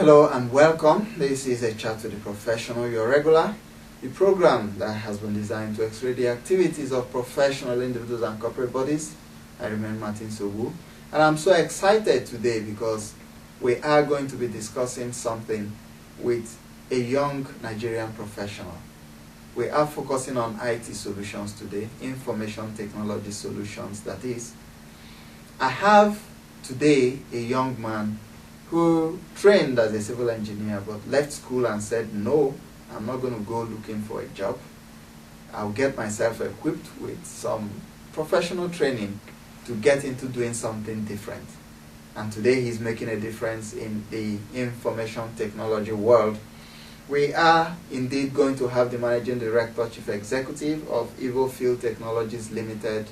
Hello and welcome. This is a chat to the professional, your regular, the program that has been designed to x-ray the activities of professional individuals and corporate bodies. I remain Martin Sobu, and I'm so excited today because we are going to be discussing something with a young Nigerian professional. We are focusing on IT solutions today, information technology solutions, that is. I have today a young man who trained as a civil engineer but left school and said, no, I'm not going to go looking for a job. I'll get myself equipped with some professional training to get into doing something different. And today he's making a difference in the information technology world. We are indeed going to have the Managing Director, Chief Executive of Evo Field Technologies Limited,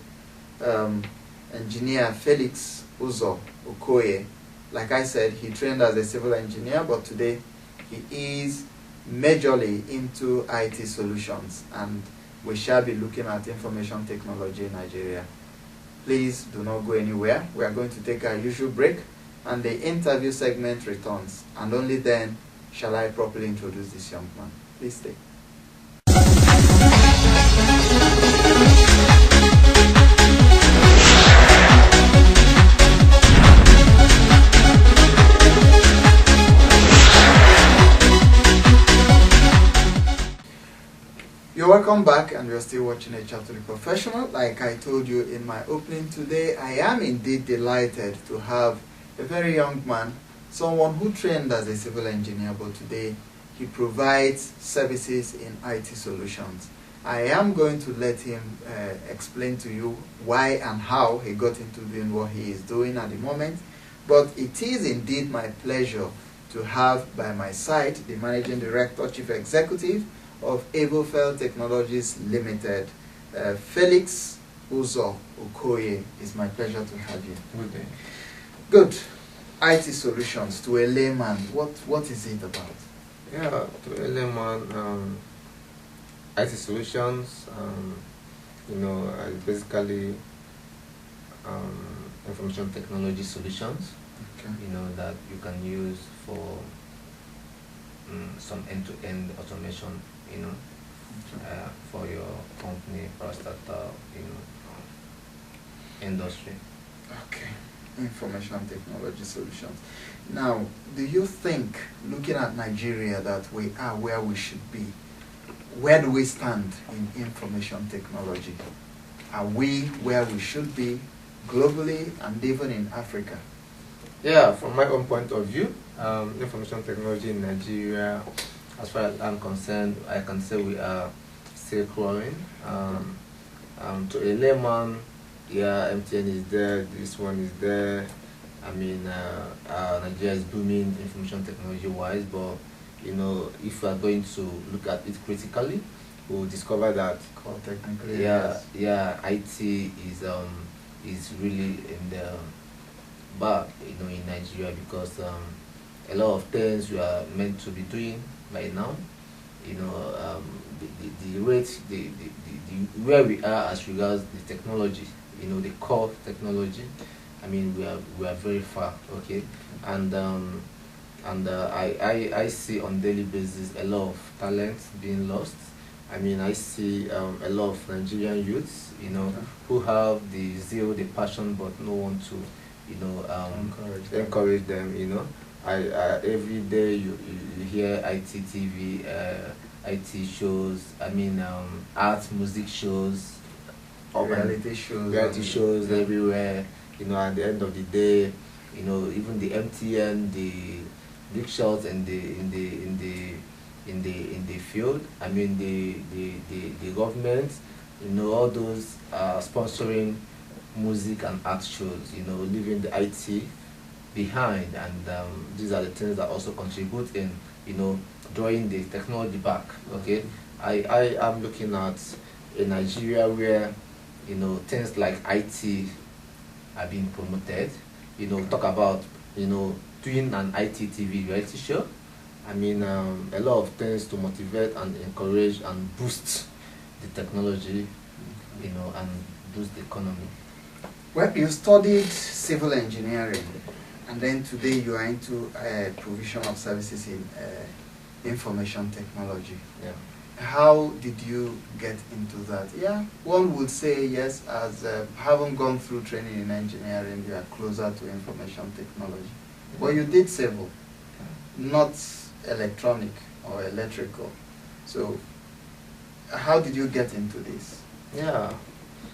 Engineer Felix Okoye. Like I said, he trained as a civil engineer, but today he is majorly into IT solutions, and we shall be looking at information technology in Nigeria. Please do not go anywhere. We are going to take our usual break, and the interview segment returns, and only then shall I properly introduce this young man. Please stay. You're welcome back, and we're still watching A Chat to the Professional. Like I told you in my opening today, I am indeed delighted to have a very young man, someone who trained as a civil engineer, but today he provides services in IT solutions. I am going to let him explain to you why and how he got into doing what he is doing at the moment. But it is indeed my pleasure to have by my side the Managing Director, Chief Executive of Evo Field Technologies Limited, Felix Okoye. It's my pleasure to have you. Good day. Good. IT solutions, to a layman, what is it about? Yeah, to a layman, IT solutions, basically information technology solutions, Okay. that you can use for some end-to-end automation, Okay. for your company, for startup, industry. Okay. Information technology solutions. Now, do you think, looking at Nigeria, that we are where we should be? Where do we stand in information technology? Are we where we should be globally and even in Africa? Yeah, from my own point of view, information technology in Nigeria, as far as I'm concerned, I can say we are still growing. To a layman, yeah, MTN is there, this one is there. I mean, Nigeria is booming information technology wise, but if we are going to look at it critically, we'll discover that Technically, yeah, yes. IT is really in the back, in Nigeria, because a lot of things we are meant to be doing right now, the rate, the where we are as regards the technology, the core technology. I mean, we are very far, okay, and I see on daily basis a lot of talent being lost. I mean, I see a lot of Nigerian youths, who have the zeal, the passion, but no one to, encourage them. Every day you hear IT TV, IT shows. I mean, art, music shows, Reality shows everywhere. At the end of the day, even the MTN, the big shots in the field. I mean, the government, all those sponsoring music and art shows. Leaving the IT behind, and these are the things that also contribute in drawing the technology back. Okay, I am looking at a Nigeria where things like IT are being promoted. Talk about doing an IT TV reality show. I mean, a lot of things to motivate and encourage and boost the technology, and boost the economy. Well, you studied civil engineering. And then today you are into provision of services in information technology. Yeah. How did you get into that? Yeah, one would say yes, as having gone through training in engineering, you are closer to information technology. Yeah. But you did civil, not electronic or electrical. So how did you get into this? Yeah.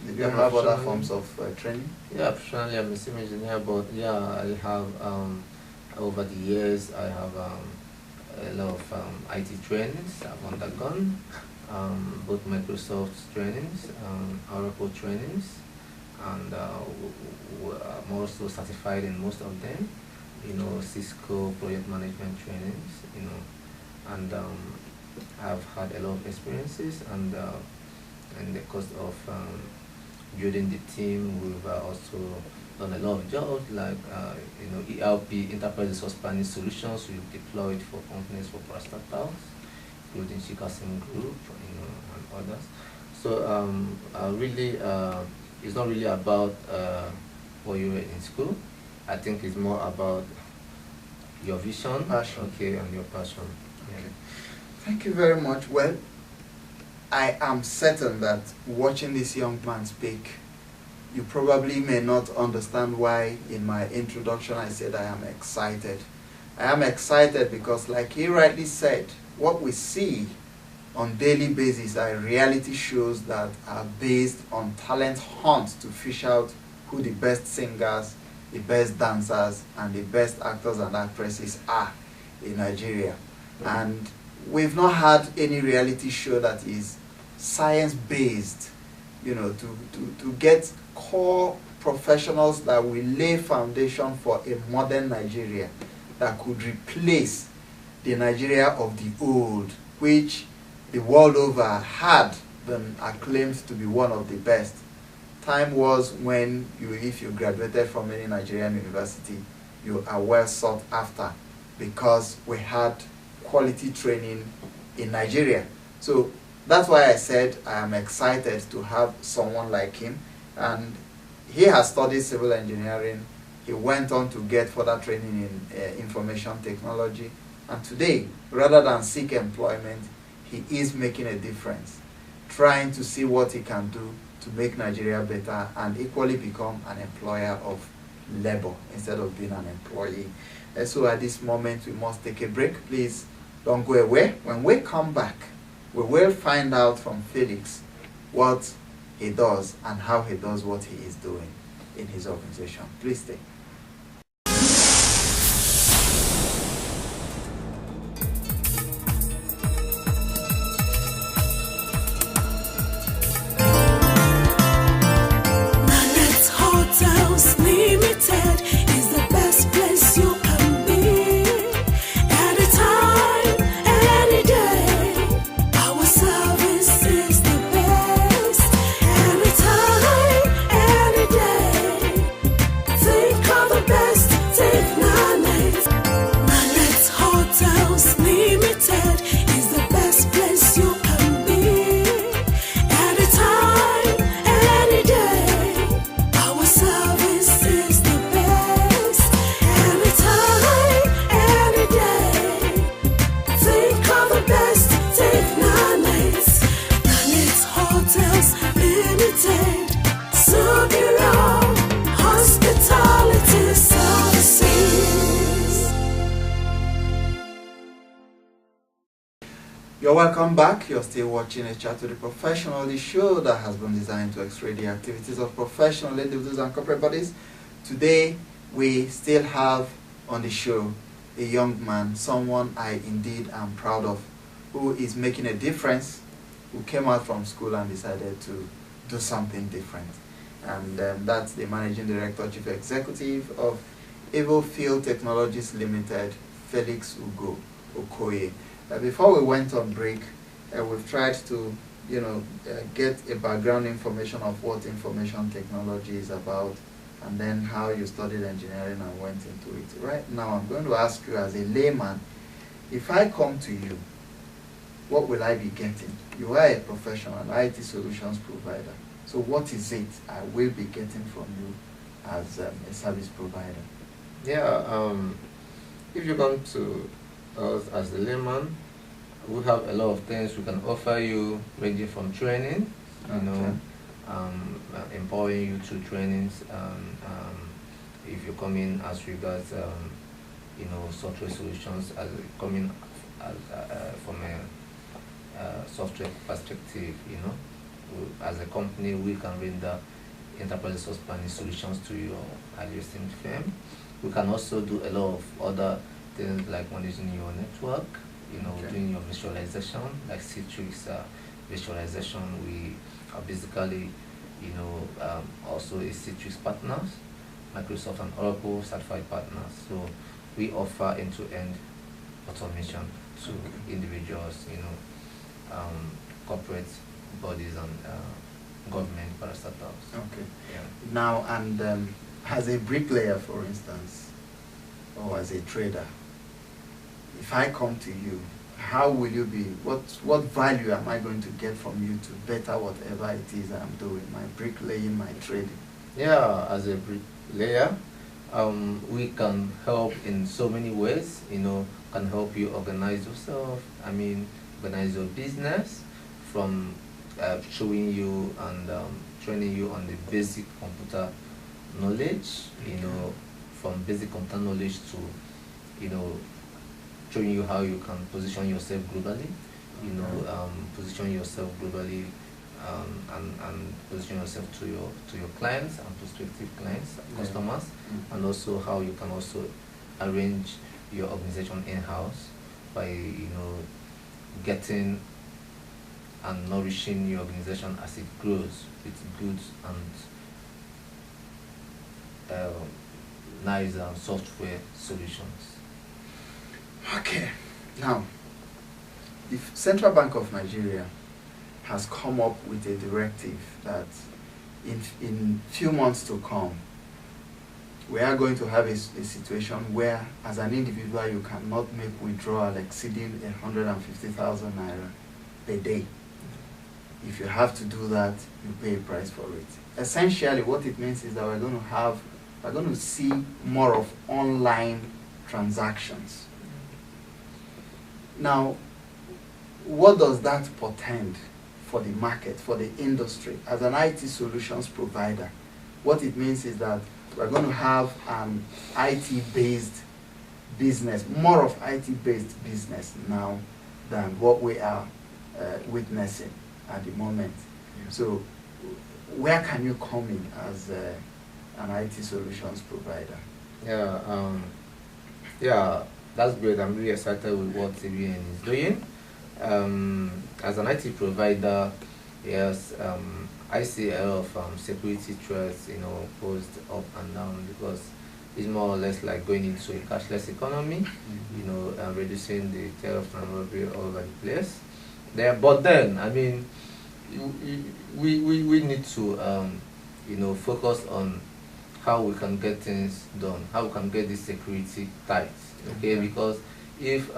Did you have other forms of training? Yeah, professionally I'm a civil engineer, but yeah, I have over the years I have a lot of IT trainings I've undergone, both Microsoft trainings, Oracle trainings, and I'm also certified in most of them. You know, Cisco project management trainings. You know, and I've had a lot of experiences, and in the course of building the team, we've also done a lot of jobs like you know, ERP, enterprise resource planning solutions we've deployed for companies for parastatals, including Chikasim Group, you know, and others. So really, it's not really about what you were in school. I think it's more about your vision, passion. Okay, and your passion. Okay. Thank you very much. Well, I am certain that watching this young man speak, you probably may not understand why in my introduction I said I am excited. I am excited because, like he rightly said, what we see on daily basis are reality shows that are based on talent hunt to fish out who the best singers, the best dancers, and the best actors and actresses are in Nigeria. And we've not had any reality show that is science-based, you know, to get core professionals that will lay foundation for a modern Nigeria that could replace the Nigeria of the old, which the world over had been acclaimed to be one of the best. Time was when if you graduated from any Nigerian university, you are well sought after because we had quality training in Nigeria. So that's why I said I am excited to have someone like him. And he has studied civil engineering. He went on to get further training in information technology. And today, rather than seek employment, he is making a difference, trying to see what he can do to make Nigeria better and equally become an employer of labor instead of being an employee. So at this moment, we must take a break. Please don't go away. When we come back, we will find out from Felix what he does and how he does what he is doing in his organization. Please stay. You're welcome back. You're still watching A Chat with the Professional, the show that has been designed to x-ray the activities of professional individuals and corporate bodies. Today, we still have on the show a young man, someone I indeed am proud of, who is making a difference, who came out from school and decided to do something different. And that's the Managing Director, Chief Executive of Evo Field Technologies Limited, Felix Okoye. Before we went on break, we've tried to, get a background information of what information technology is about, and then how you studied engineering and went into it. Right now, I'm going to ask you as a layman, if I come to you, what will I be getting? You are a professional, an IT solutions provider. So what is it I will be getting from you as a service provider? Yeah, if you come to us as a layman, we have a lot of things we can offer you, ranging from training, empowering you through trainings. If you come in as regards, software solutions, as coming from a software perspective, as a company, we can render enterprise resource planning solutions to your existing firm. We can also do a lot of other things like managing your network, doing your visualization, like Citrix visualization. We are basically, also a Citrix partners, Microsoft and Oracle certified partners. So we offer end-to-end automation to individuals, corporate bodies and government parastatals. Okay. Yeah. Now, and as a bricklayer, for instance, or as a trader, if I come to you, how will you be? What value am I going to get from you to better whatever it is I'm doing, my bricklaying, my trading? Yeah, as a bricklayer, we can help in so many ways. Can help you organize yourself. Organize your business, from showing you and training you on the basic computer knowledge. From basic computer knowledge to, showing you how you can position yourself globally. Position yourself globally, and position yourself to your clients and prospective clients, customers, and also how you can also arrange your organization in-house by getting and nourishing your organization as it grows with goods and nice software solutions. Okay. Now, the Central Bank of Nigeria has come up with a directive that in few months to come, we are going to have a situation where, as an individual, you cannot make withdrawal exceeding 150,000 naira per day. If you have to do that, you pay a price for it. Essentially, what it means is that we're going to see more of online transactions. Now, what does that portend for the market, for the industry? As an IT solutions provider, what it means is that we're going to have an IT-based business, more of IT-based business now than what we are witnessing at the moment. Yeah. So where can you come in as an IT solutions provider? Yeah, that's great. I'm really excited with what CBN is doing. As an IT provider, yes, I see a lot of security threats, posed up and down, because it's more or less like going into a cashless economy, reducing the theft and robbery all over the place. But then, we need to, focus on how we can get things done, how we can get this security tight, okay? Because if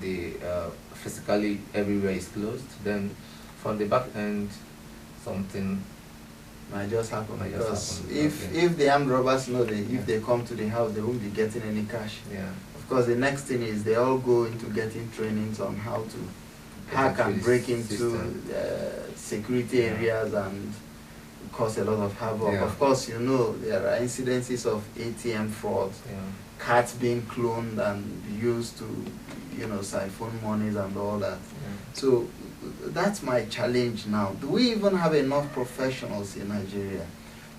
the physically everywhere is closed, then from the back end, something might just happen. Because if the armed robbers know if they come to the house, they won't be getting any cash. Yeah. Of course, the next thing is they all go into getting trainings on how to hack and break into security areas and cause a lot of havoc. Yeah. Of course, there are incidences of ATM fraud, cards being cloned and used to, siphon monies and all that. Yeah. So that's my challenge now. Do we even have enough professionals in Nigeria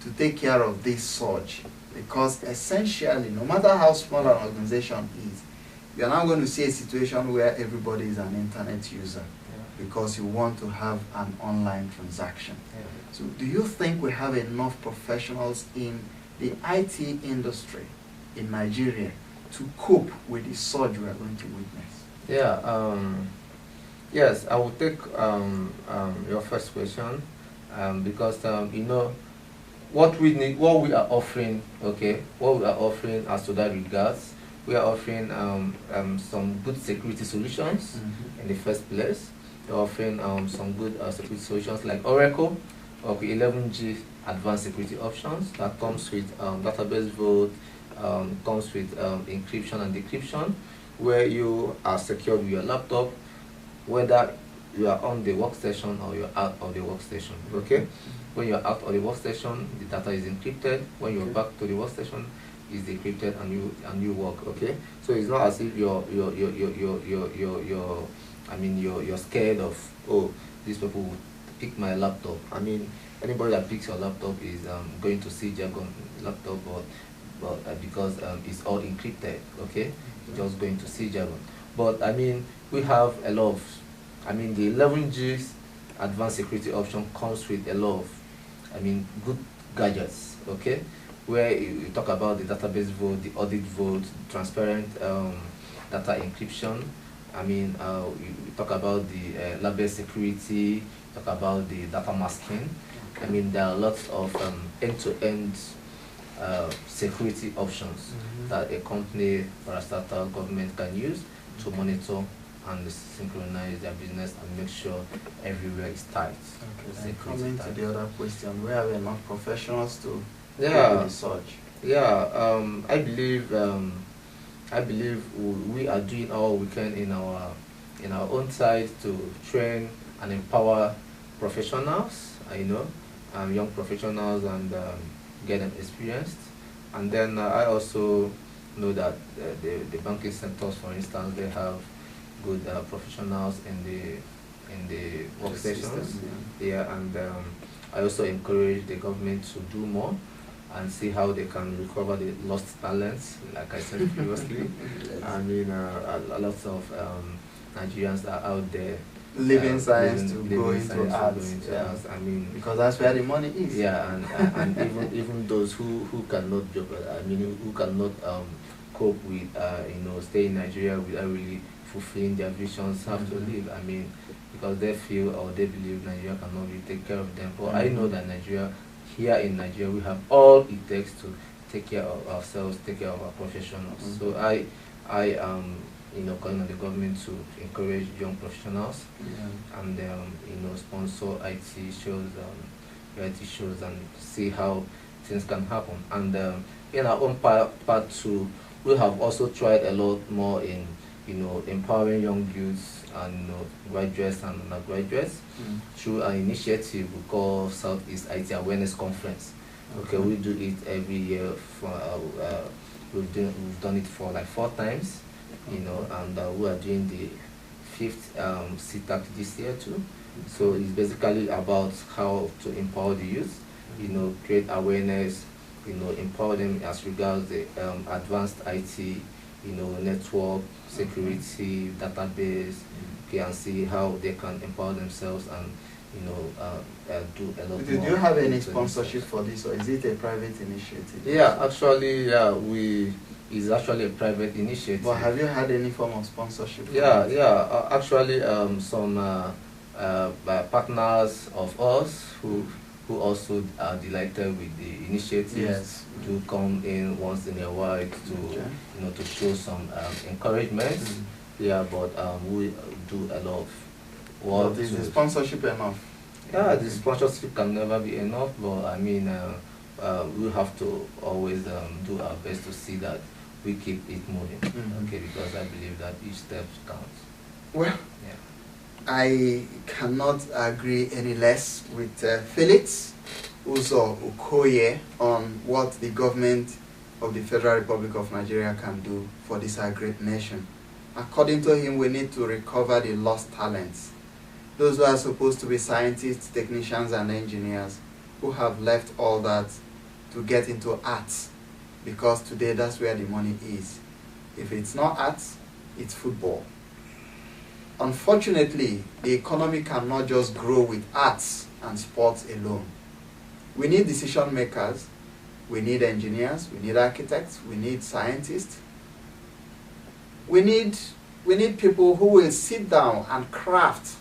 to take care of this surge? Because essentially, no matter how small an organization is, you're now going to see a situation where everybody is an internet user because you want to have an online transaction. So do you think we have enough professionals in the IT industry in Nigeria to cope with the surge we are going to witness? Yes, I will take your first question, because what we are offering as to that regards, we are offering some good security solutions in the first place. We're offering some good security solutions like Oracle 11G advanced security options that comes with database vault, comes with encryption and decryption, where you are secured with your laptop, whether you are on the workstation or you're out of the workstation. Okay, when you're out of the workstation, the data is encrypted. When you're back to the workstation, is decrypted and you work. Okay, so it's not as if you're scared of, oh, these people will pick my laptop. I mean, anybody that picks your laptop is going to see jargon laptop, but because it's all encrypted. Okay, just going to see jargon. But I mean, we have a lot of, I mean, the 11G's advanced security option comes with a lot of, I mean, good gadgets. Okay, where you talk about the database vault, the audit vault, transparent data encryption. I mean, you talk about the label security, talk about the data masking. I mean, there are lots of end-to-end security options that a company or a startup government can use to monitor and synchronize their business and make sure everywhere is tight. Okay, then coming to the other question, we have enough professionals to do research. Yeah, I believe we are doing all we can in our own side to train and empower professionals, young professionals, and get them experienced. And then I also know that the banking sectors, for instance, they have good professionals in the workstations. Yeah, and I also encourage the government to do more and see how they can recover the lost talents, like I said previously. Yes. I mean, a lot of Nigerians are out there leaving science to go into arts. I mean, because that's where the money is. Yeah, and even those who cannot who cannot cope with stay in Nigeria without really fulfilling their visions have to leave. I mean, because they feel or they believe Nigeria cannot really take care of them. But I know that here in Nigeria, we have all it takes to take care of ourselves, take care of our professionals. So I am calling on the government to encourage young professionals and sponsor IT shows, reality shows, and see how things can happen. And in our own part too, we have also tried a lot more in empowering young youths and graduates and undergraduates through an initiative we call Southeast IT Awareness Conference. Okay, we do it every year. We've done it for like 4 times, and we are doing the 5th CTAC this year too. So it's basically about how to empower the youth, create awareness, empower them as regards the advanced IT, network, security, database, and see how they can empower themselves and do a lot more. Do you have any sponsorship for this, or is it a private initiative? Yeah, actually, it's actually a private initiative. But have you had any form of sponsorship? Actually, some partners of us who also are delighted with the initiatives to come in once in a while to to show some encouragement. But we do a lot of work. But is the sponsorship enough? Yeah, the sponsorship can never be enough, but I mean, we have to always do our best to see that we keep it moving. Okay, because I believe that each step counts. Well, I cannot agree any less with Felix Okoye on what the government of the Federal Republic of Nigeria can do for this our great nation. According to him, we need to recover the lost talents. Those who are supposed to be scientists, technicians, and engineers who have left all that to get into arts, because today that's where the money is. If it's not arts, it's football. Unfortunately, the economy cannot just grow with arts and sports alone. We need decision makers, we need engineers, we need architects, we need scientists. We need people who will sit down and craft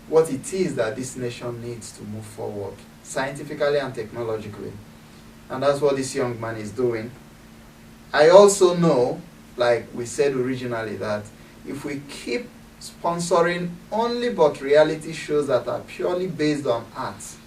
what it is that this nation needs to move forward, scientifically and technologically. And that's what this young man is doing. I also know, like we said originally, that if we keep sponsoring only but reality shows that are purely based on arts,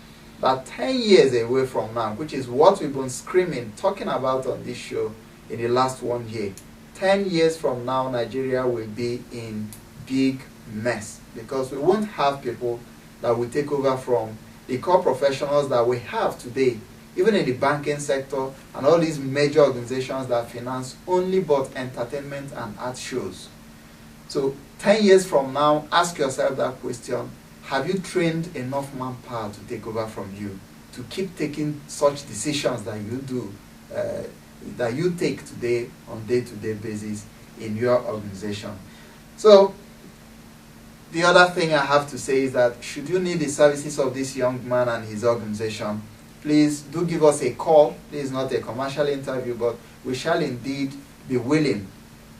that 10 years away from now, which is what we've been screaming, talking about on this show in the last 1 year, 10 years from now, Nigeria will be in big mess because we won't have people that will take over from the core professionals that we have today, even in the banking sector and all these major organizations that finance only but entertainment and art shows. So 10 years from now, ask yourself that question: have you trained enough manpower to take over from you, to keep taking such decisions that you do, that you take today on day-to-day basis in your organization? So the other thing I have to say is that should you need the services of this young man and his organization, please do give us a call. This is not a commercial interview, but we shall indeed be willing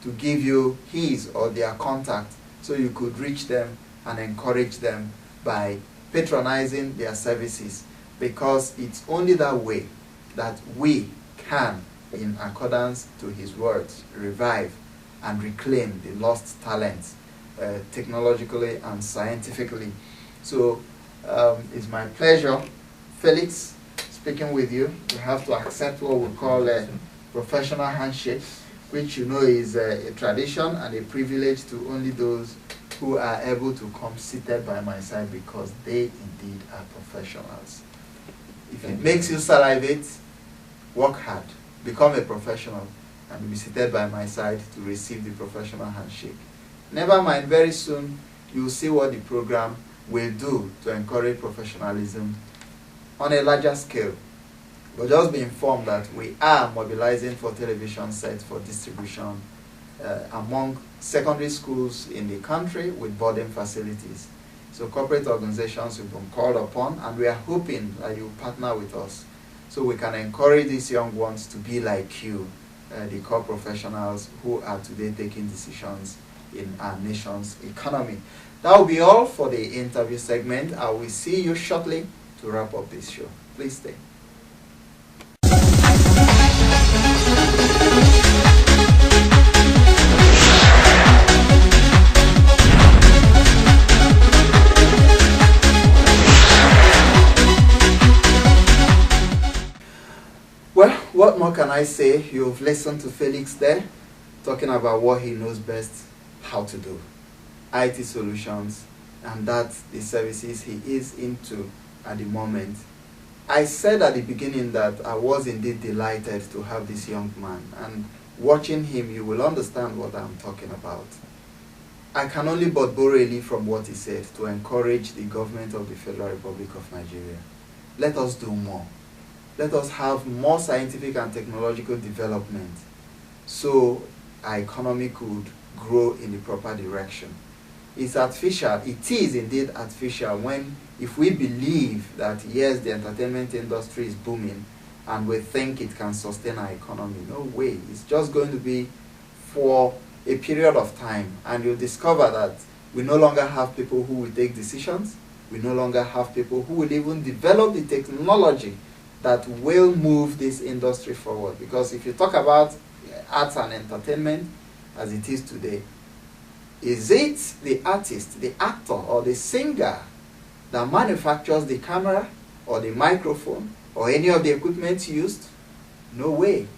to give you his or their contact so you could reach them and encourage them by patronizing their services, because it's only that way that we can, in accordance to his words, revive and reclaim the lost talents technologically and scientifically. So it's my pleasure, Felix, speaking with you. We have to accept what we call a professional handshake, which you know is a tradition and a privilege to only those who are able to come seated by my side, because they indeed are professionals. If it makes you salivate, work hard, become a professional, and be seated by my side to receive the professional handshake. Never mind, very soon you will see what the program will do to encourage professionalism on a larger scale. But just be informed that we are mobilizing for television sets for distribution among secondary schools in the country with boarding facilities. So corporate organizations have been called upon, and we are hoping that you partner with us so we can encourage these young ones to be like you, the core professionals who are today taking decisions in our nation's economy. That will be all for the interview segment. I will see you shortly to wrap up this show. Please stay. Well, what more can I say? You've listened to Felix there, talking about what he knows best how to do, IT solutions, and that's the services he is into at the moment. I said at the beginning that I was indeed delighted to have this young man, and watching him you will understand what I'm talking about. I can only but borrow a leaf from what he said to encourage the government of the Federal Republic of Nigeria. Let us do more. Let us have more scientific and technological development so our economy could grow in the proper direction. It's artificial, it is indeed artificial when, if we believe that yes, the entertainment industry is booming and we think it can sustain our economy. No way. It's just going to be for a period of time, and you'll discover that we no longer have people who will take decisions. We no longer have people who will even develop the technology that will move this industry forward. Because if you talk about arts and entertainment as it is today, is it the artist, the actor, or the singer that manufactures the camera or the microphone or any of the equipment used? No way.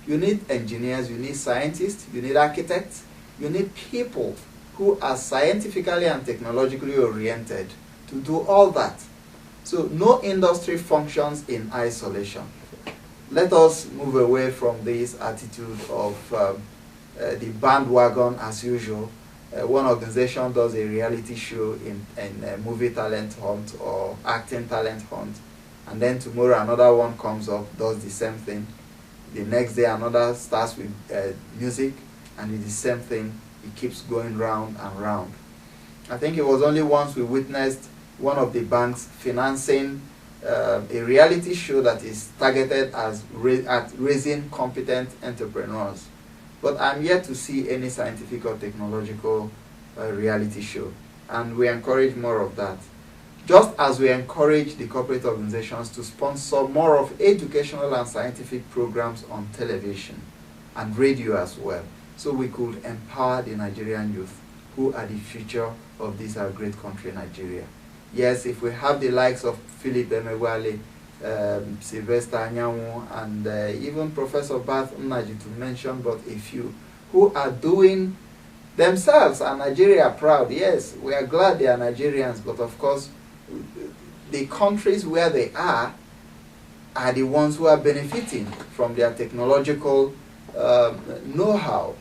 You need engineers, you need scientists, you need architects, you need people who are scientifically and technologically oriented to do all that. So no industry functions in isolation. Let us move away from this attitude of the bandwagon as usual. One organization does a reality show in a movie talent hunt or acting talent hunt, and then tomorrow another one comes up, does the same thing. The next day another starts with music, and it's the same thing. It keeps going round and round. I think it was only once we witnessed one of the banks financing a reality show that is targeted at raising competent entrepreneurs. But I'm yet to see any scientific or technological reality show, and we encourage more of that. Just as we encourage the corporate organizations to sponsor more of educational and scientific programs on television and radio as well, so we could empower the Nigerian youth, who are the future of this our great country, Nigeria. Yes, if we have the likes of Philip Emewale, Sylvester Anyanwu, and even Professor Bath Mnaji to mention but a few, who are doing themselves and Nigeria proud. Yes, we are glad they are Nigerians, but of course, the countries where they are the ones who are benefiting from their technological know-how.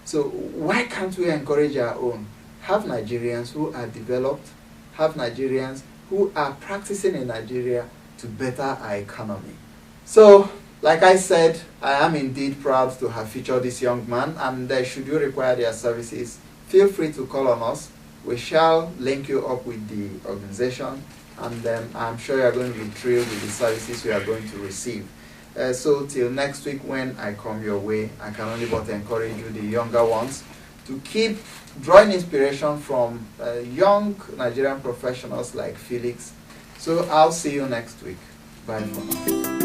So why can't we encourage our own? Have Nigerians who are developed, have Nigerians who are practicing in Nigeria to better our economy. So, like I said, I am indeed proud to have featured this young man, and should you require their services, feel free to call on us. We shall link you up with the organization, and I'm sure you're going to be thrilled with the services you are going to receive. So till next week when I come your way, I can only but encourage you, the younger ones, to keep drawing inspiration from young Nigerian professionals like Felix. So I'll see you next week. Bye for now.